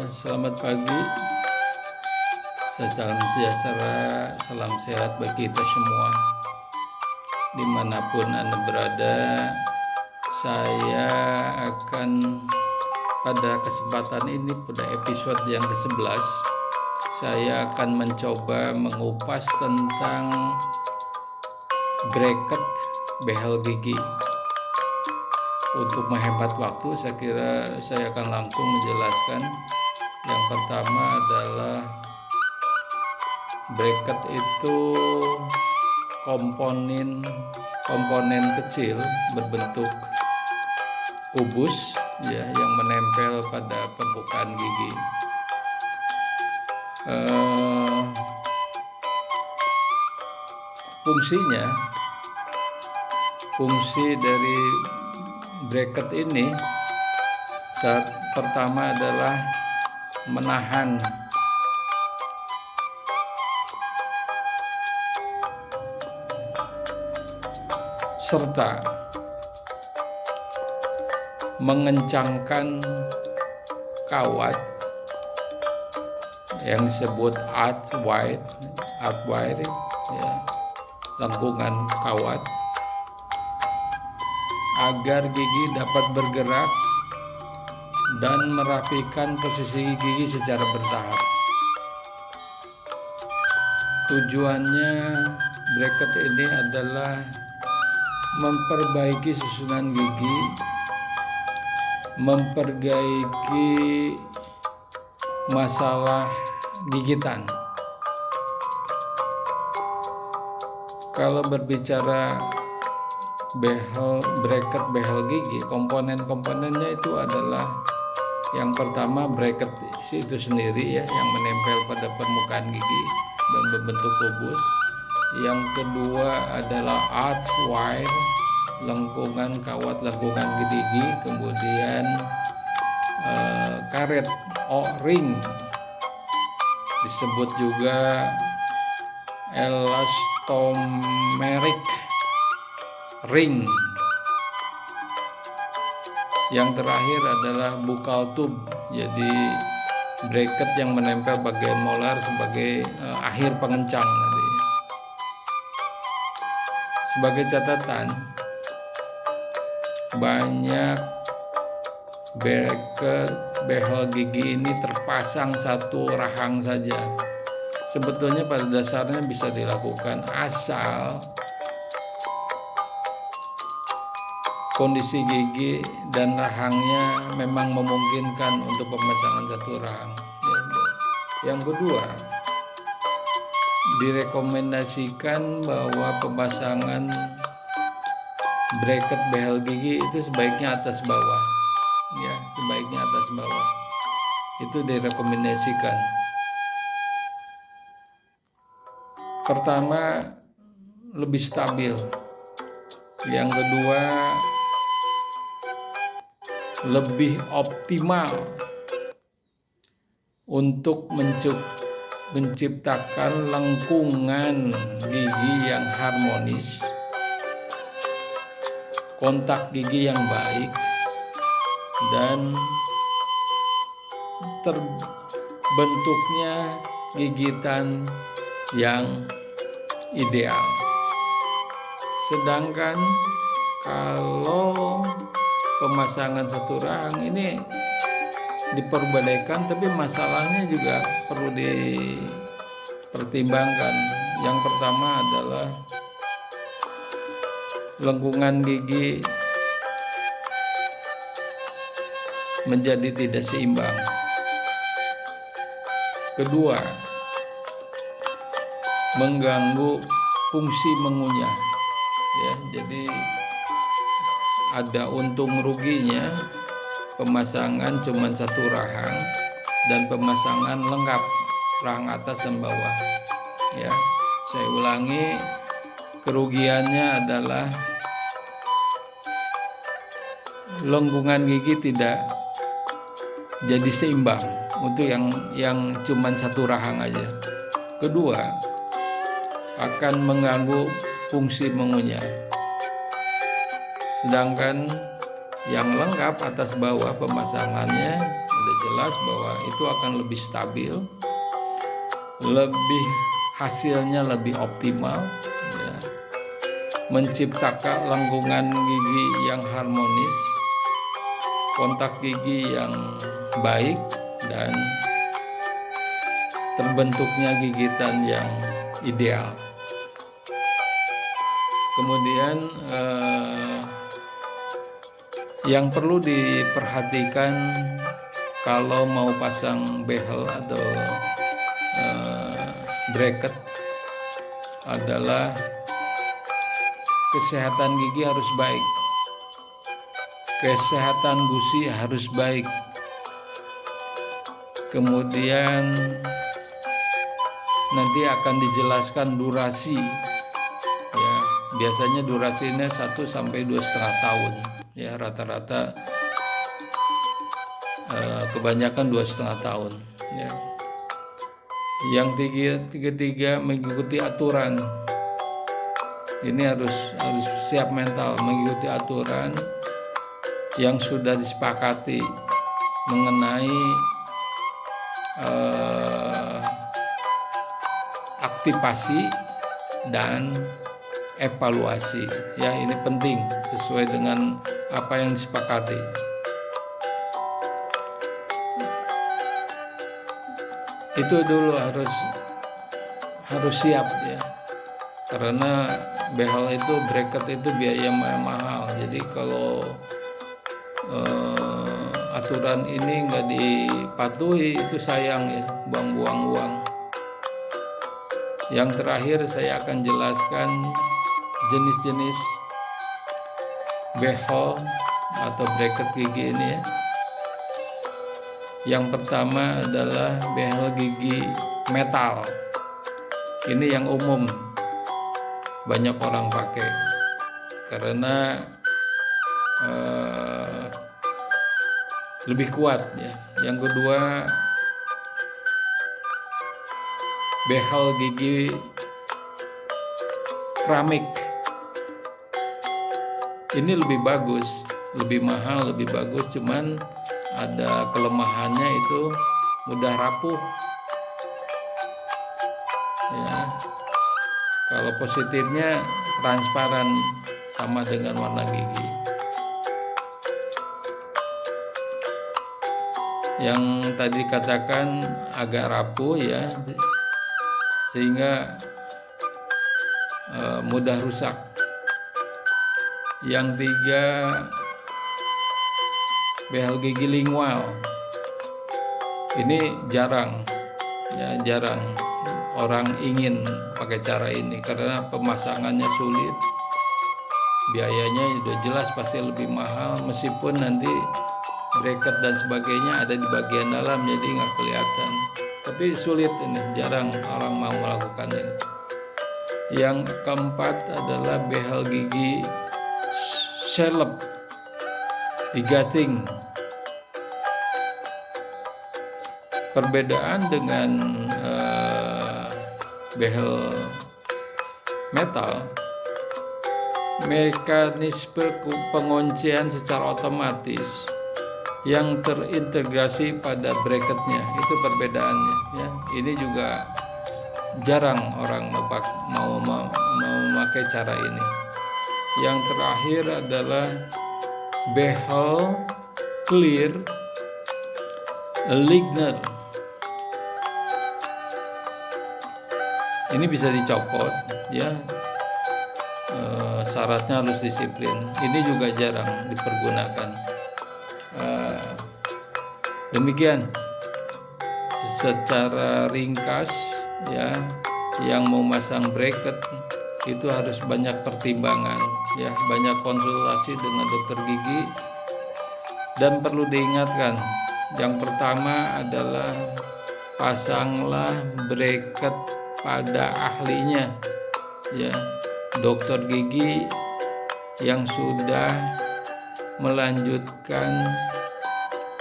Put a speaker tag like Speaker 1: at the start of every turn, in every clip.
Speaker 1: Selamat pagi, salam sejahtera, salam sehat bagi kita semua. Dimanapun Anda berada, saya akan pada kesempatan ini, pada episode yang ke-11, saya akan mencoba mengupas tentang bracket behel gigi. Untuk menghemat waktu, saya kira saya akan langsung menjelaskan. Yang pertama adalah bracket itu komponen kecil berbentuk kubus ya, yang menempel pada permukaan gigi. Fungsi dari bracket ini saat pertama adalah menahan serta mengencangkan kawat yang disebut archwire ya, lengkungan kawat, agar gigi dapat bergerak dan merapikan posisi gigi secara bertahap. Tujuannya bracket ini adalah memperbaiki susunan gigi, memperbaiki masalah gigitan. Kalau berbicara bracket behel gigi, komponen-komponennya itu adalah yang pertama bracket itu sendiri ya, yang menempel pada permukaan gigi dan berbentuk kubus. Yang kedua adalah archwire, lengkungan kawat lengkungan gigi, kemudian karet ring, disebut juga elastomeric ring. Yang terakhir adalah buccal tube, jadi bracket yang menempel bagian molar sebagai akhir pengencang nanti. Sebagai catatan, banyak bracket behel gigi ini terpasang satu rahang saja. Sebetulnya pada dasarnya bisa dilakukan asal kondisi gigi dan rahangnya memang memungkinkan untuk pemasangan satu rahang. Yang kedua, direkomendasikan bahwa pemasangan bracket behel gigi itu sebaiknya atas bawah, ya, sebaiknya atas bawah. Itu direkomendasikan. Pertama, lebih stabil. Yang kedua, lebih optimal untuk menciptakan lengkungan gigi yang harmonis, kontak gigi yang baik, dan terbentuknya gigitan yang ideal. Sedangkan kalau pemasangan satu rahang ini diperbandingkan, tapi masalahnya juga perlu dipertimbangkan. Yang pertama adalah lengkungan gigi menjadi tidak seimbang. Kedua, mengganggu fungsi mengunyah. Ya, jadi ada untung ruginya pemasangan cuma satu rahang dan pemasangan lengkap rahang atas dan bawah. Ya, saya ulangi, kerugiannya adalah lengkungan gigi tidak jadi seimbang untuk yang cuma satu rahang aja. Kedua, akan mengganggu fungsi mengunyah. Sedangkan yang lengkap atas bawah pemasangannya udah jelas bahwa itu akan lebih stabil, lebih hasilnya lebih optimal, ya, menciptakan lengkungan gigi yang harmonis, kontak gigi yang baik, dan terbentuknya gigitan yang ideal. Kemudian yang perlu diperhatikan kalau mau pasang behel atau bracket adalah kesehatan gigi harus baik, kesehatan gusi harus baik, kemudian nanti akan dijelaskan durasi, ya, biasanya durasinya 1 sampai 2,5 tahun, ya, rata-rata kebanyakan 2,5 tahun, ya. Yang ketiga mengikuti aturan. Ini harus siap mental mengikuti aturan yang sudah disepakati mengenai aktivasi dan evaluasi, ya, ini penting sesuai dengan apa yang disepakati. Itu dulu harus siap, ya, karena behel itu, bracket itu biaya mahal. Jadi kalau aturan ini nggak dipatuhi itu sayang, ya, buang-buang uang. Yang terakhir saya akan jelaskan jenis-jenis behel atau bracket gigi ini, ya. Yang pertama adalah behel gigi metal. Ini yang umum banyak orang pakai karena lebih kuat, ya. Yang kedua, behel gigi keramik. Ini lebih bagus, lebih mahal, lebih bagus, cuman ada kelemahannya itu mudah rapuh, ya. Kalau positifnya transparan sama dengan warna gigi. Yang tadi katakan agak rapuh, ya, sehingga mudah rusak. Yang tiga, behel gigi lingual. Ini jarang, ya, jarang orang ingin pakai cara ini karena pemasangannya sulit, biayanya udah jelas pasti lebih mahal, meskipun nanti bracket dan sebagainya ada di bagian dalam jadi nggak kelihatan, tapi sulit, ini jarang orang mau melakukan ini. Yang keempat adalah behel gigi scallop, digating. Perbedaan dengan behel metal, mekanisme penguncian secara otomatis yang terintegrasi pada bracketnya, itu perbedaannya, ya. Ini juga jarang orang mau memakai cara ini. Yang terakhir adalah behel clear aligner. Ini bisa dicopot, ya. Syaratnya harus disiplin. Ini juga jarang dipergunakan. Demikian secara ringkas, ya, yang mau masang bracket itu harus banyak pertimbangan, ya, banyak konsultasi dengan dokter gigi. Dan perlu diingatkan, yang pertama adalah pasanglah bracket pada ahlinya, ya, dokter gigi yang sudah melanjutkan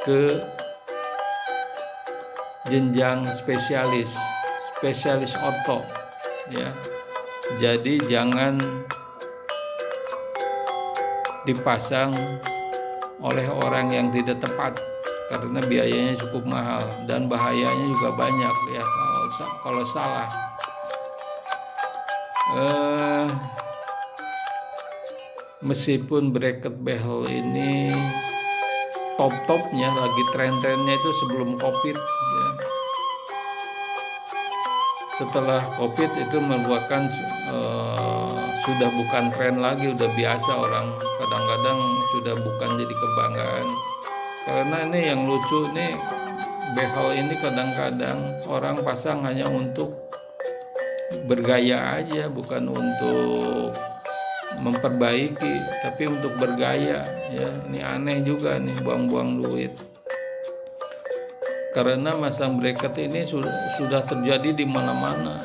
Speaker 1: ke jenjang spesialis orto, ya. Jadi jangan dipasang oleh orang yang tidak tepat, karena biayanya cukup mahal dan bahayanya juga banyak ya kalau salah. Meskipun bracket behel ini top-topnya lagi tren-trennya itu sebelum COVID ya. Setelah COVID itu merupakan sudah bukan tren lagi, udah biasa, orang kadang-kadang sudah bukan jadi kebanggaan. Karena ini yang lucu nih, behel ini kadang-kadang orang pasang hanya untuk bergaya aja, bukan untuk memperbaiki, tapi untuk bergaya ya. Ini aneh juga nih, buang-buang duit. Karena masang bracket ini sudah terjadi di mana-mana.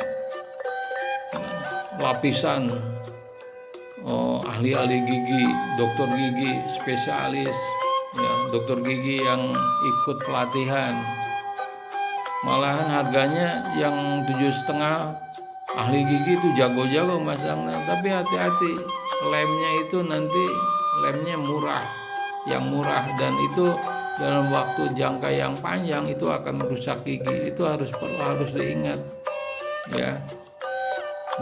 Speaker 1: Lapisan ahli-ahli gigi, dokter gigi spesialis ya, dokter gigi yang ikut pelatihan, malahan harganya yang 7,5. Ahli gigi itu jago-jago masangnya, tapi hati-hati, lemnya itu nanti lemnya murah, yang murah, dan itu dalam waktu jangka yang panjang itu akan merusak gigi. Itu harus diingat ya.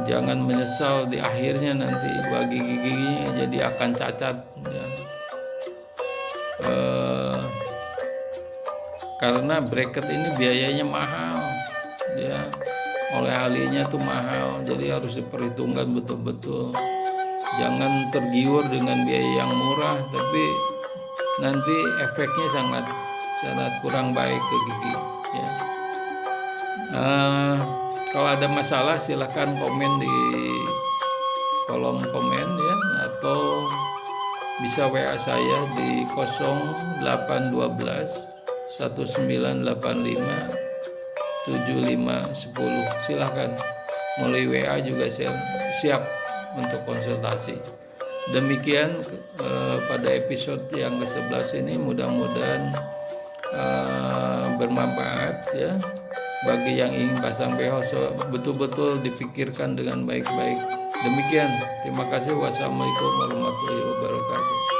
Speaker 1: Jangan menyesal di akhirnya nanti bagi giginya jadi akan cacat ya. Karena bracket ini biayanya mahal ya, oleh ahlinya tuh mahal, jadi harus diperhitungkan betul-betul. Jangan tergiur dengan biaya yang murah, tapi nanti efeknya sangat kurang baik ke gigi ya. Kalau ada masalah silahkan komen di kolom komen ya, atau bisa WA saya di 0812 1985 7510. Silahkan, melalui WA juga siap untuk konsultasi. Demikian pada episode yang ke-11 ini, mudah-mudahan bermanfaat ya bagi yang ingin pasang behel. Betul-betul dipikirkan dengan baik-baik. Demikian, terima kasih. Wassalamualaikum warahmatullahi wabarakatuh.